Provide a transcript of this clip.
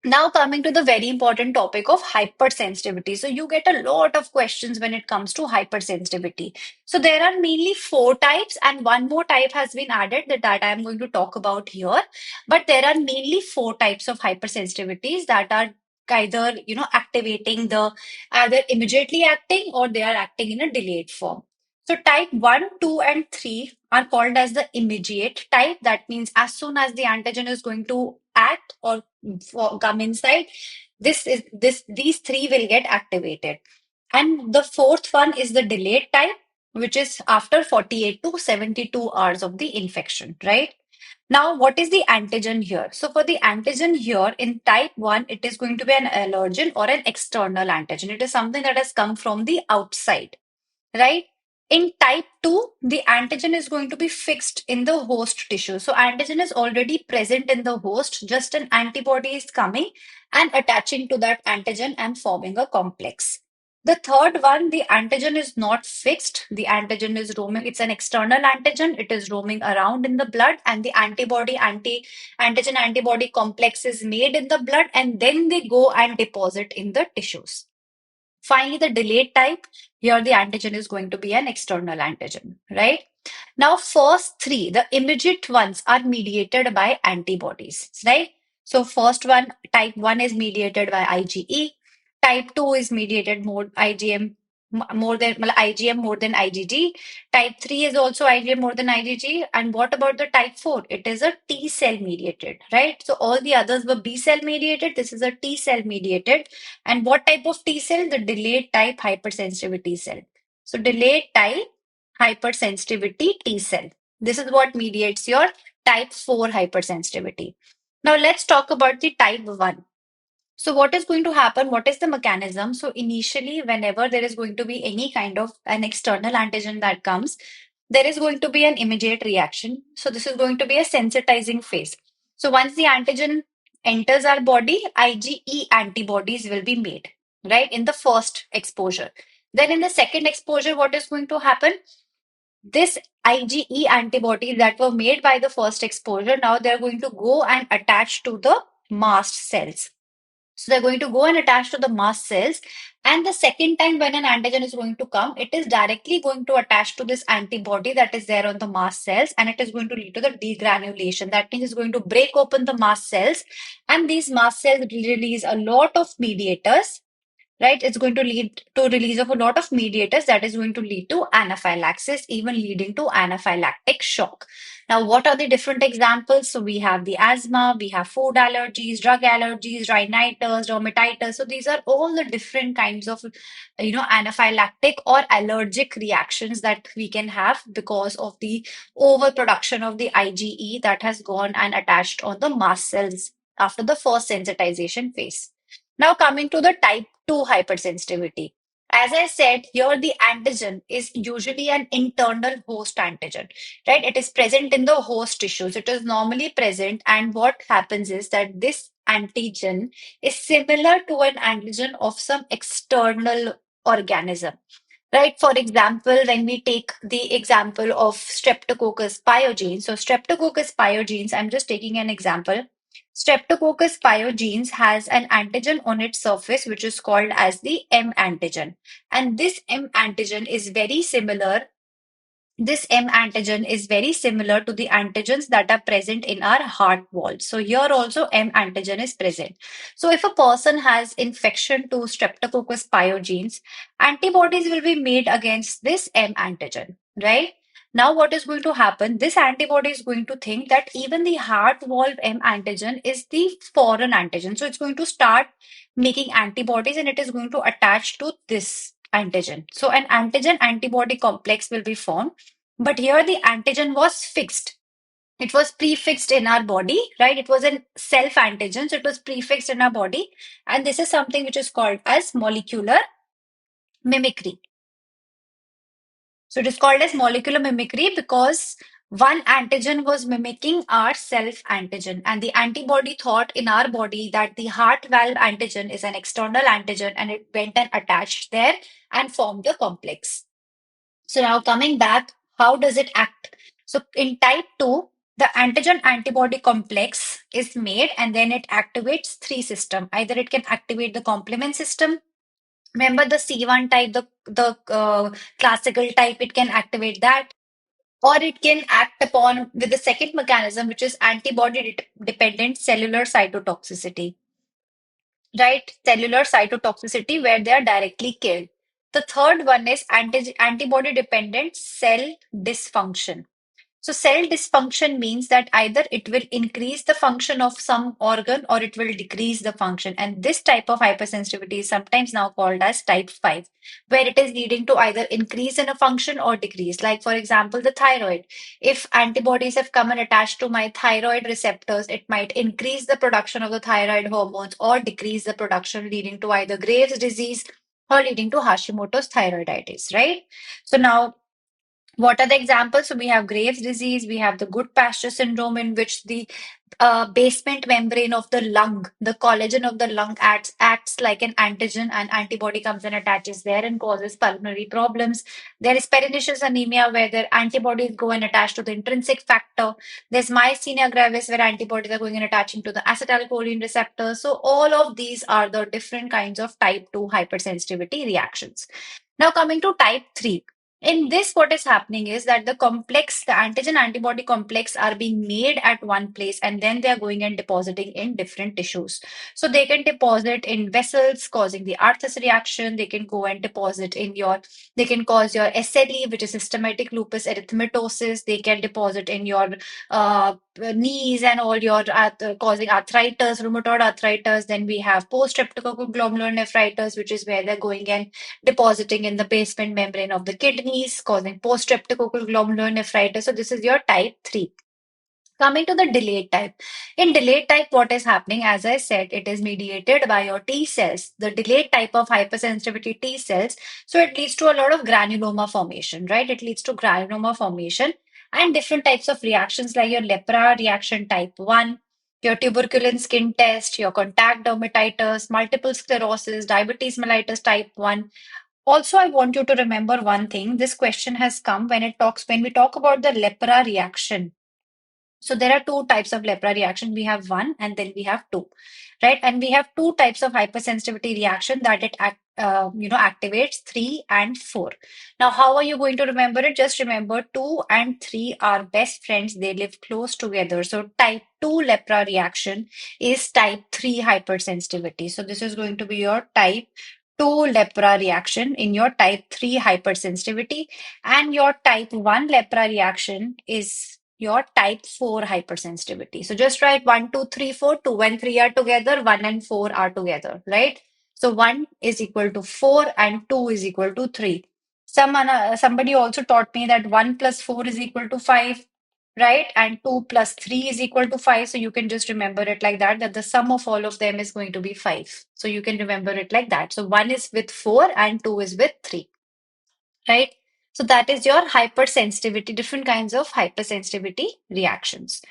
Now, coming to the very important topic of hypersensitivity. So, you get a lot of questions when it comes to hypersensitivity. So, there are mainly four types, and one more type has been added that I am going to talk about here. But there are mainly four types of hypersensitivities that are either, activating the either immediately acting or they are acting in a delayed form. So, type 1, 2, and 3 are called as the immediate type. That means as soon as the antigen is going to act or come inside, these three will get activated. And the fourth one is the delayed type, which is after 48 to 72 hours of the infection, right? Now, what is the antigen here? So, for the antigen here in type 1, it is going to be an allergen or an external antigen. It is something that has come from the outside, right? In type 2, the antigen is going to be fixed in the host tissue. So, antigen is already present in the host, just an antibody is coming and attaching to that antigen and forming a complex. The third one, the antigen is not fixed. The antigen is roaming, it's an external antigen, it is roaming around in the blood, and the antigen antibody complex is made in the blood, and then they go and deposit in the tissues. Finally, the delayed type, here the antigen is going to be an external antigen, right? Now, first three, the immediate ones are mediated by antibodies, right? So, first one, type 1 is mediated by IgE, type 2 is mediated more IgM more than well, IgM more than IgG, type 3 is also IgM more than IgG, and what about the type 4? It is a T cell mediated, right? So, all the others were B cell mediated, this is a T cell mediated. And what type of T cell? The delayed type hypersensitivity cell. So, delayed type hypersensitivity T cell. This is what mediates your type 4 hypersensitivity. Now, let's talk about the type 1. So, what is going to happen? What is the mechanism? So, initially, whenever there is going to be any kind of an external antigen that comes, there is going to be an immediate reaction. So, this is going to be a sensitizing phase. So, once the antigen enters our body, IgE antibodies will be made, right, in the first exposure. Then, in the second exposure, what is going to happen? This IgE antibodies that were made by the first exposure, now they're going to go and attach to the mast cells. So they're going to go and attach to the mast cells. And the second time when an antigen is going to come, it is directly going to attach to this antibody that is there on the mast cells, and it is going to lead to the degranulation. That means it's going to break open the mast cells, and these mast cells release a lot of mediators, right? It's going to lead to release of a lot of mediators that is going to lead to anaphylaxis, even leading to anaphylactic shock. Now, what are the different examples? So we have the asthma, we have food allergies, drug allergies, rhinitis, dermatitis. So these are all the different kinds of, anaphylactic or allergic reactions that we can have because of the overproduction of the IgE that has gone and attached on the mast cells after the first sensitization phase. Now, coming to the type 2 hypersensitivity. As I said, here the antigen is usually an internal host antigen, right? It is present in the host tissues. It is normally present. And what happens is that this antigen is similar to an antigen of some external organism. Right, for example, when we take the example of Streptococcus pyogenes, so Streptococcus pyogenes, I'm just taking an example. Streptococcus pyogenes has an antigen on its surface, which is called as the M antigen. And this M antigen is very similar this M antigen is very similar to the antigens that are present in our heart wall. So here also M antigen is present. So if a person has infection to Streptococcus pyogenes, antibodies will be made against this M antigen, right? Now what is going to happen? This antibody is going to think that even the heart wall M antigen is the foreign antigen. So it's going to start making antibodies and it is going to attach to this antigen. So an antigen antibody complex will be formed, but here the antigen was fixed. It was prefixed in our body, right? It was a self antigen, so it was prefixed in our body. And this is something which is called as molecular mimicry. So it is called as molecular mimicry because one antigen was mimicking our self antigen, and the antibody thought in our body that the heart valve antigen is an external antigen and it went and attached there and formed the complex. So now coming back, how does it act? So in type 2, The antigen antibody complex is made and then it activates three system. Either it can activate the complement system. Remember the C1 type, the classical type, it can activate that, or it can act upon with the second mechanism, which is antibody dependent cellular cytotoxicity, right? Cellular cytotoxicity, where they are directly killed. The third one is antibody dependent cell dysfunction. So cell dysfunction means that either it will increase the function of some organ or it will decrease the function. And this type of hypersensitivity is sometimes now called as type 5, where it is leading to either increase in a function or decrease. Like, for example, the thyroid. If antibodies have come and attached to my thyroid receptors, it might increase the production of the thyroid hormones or decrease the production, leading to either Graves' disease or leading to Hashimoto's thyroiditis, right? So now what are the examples? So we have Graves' disease, we have the Goodpasture syndrome, in which the basement membrane of the lung, the collagen of the lung acts like an antigen, and antibody comes and attaches there and causes pulmonary problems. There is pernicious anemia, where their antibodies go and attach to the intrinsic factor. There's myasthenia gravis, where antibodies are going and attaching to the acetylcholine receptor. So all of these are the different kinds of type 2 hypersensitivity reactions. Now coming to type 3. In this, what is happening is that the antigen antibody complex are being made at one place and then they are going and depositing in different tissues. So they can deposit in vessels, causing the Arthus reaction. They can go and deposit they can cause your SLE, which is systematic lupus erythematosus. They can deposit in your knees and all your causing arthritis, rheumatoid arthritis. Then we have post-streptococcal glomerular nephritis, which is where they're going and depositing in the basement membrane of the kidneys, causing post-streptococcal glomerular nephritis. So this is your type 3. Coming to the delayed type. In delayed type, what is happening? As I said, it is mediated by your T cells, the delayed type of hypersensitivity T cells. So it leads to a lot of granuloma formation, right? It leads to granuloma formation and different types of reactions like your lepra reaction type 1, your tuberculin skin test, your contact dermatitis, multiple sclerosis, diabetes mellitus type 1. Also, I want you to remember one thing. This question has come when we talk about the lepra reaction. So there are two types of lepra reaction. We have one and then we have two, right? And we have two types of hypersensitivity reaction that activates 3 and 4. Now, how are you going to remember it? Just remember 2 and 3 are best friends. They live close together. So type 2 lepra reaction is type 3 hypersensitivity. So this is going to be your type 2 lepra reaction in your type 3 hypersensitivity, and your type 1 lepra reaction is your type 4 hypersensitivity. So just write 1, 2, 3, 4. 2 and 3 are together, 1 and 4 are together, right? So 1 is equal to 4 and 2 is equal to 3. Somebody also taught me that 1 plus 4 is equal to 5, right? And 2 plus 3 is equal to 5. So you can just remember it like that, that the sum of all of them is going to be 5. So you can remember it like that. So 1 is with 4 and 2 is with 3, right? So that is your hypersensitivity, different kinds of hypersensitivity reactions.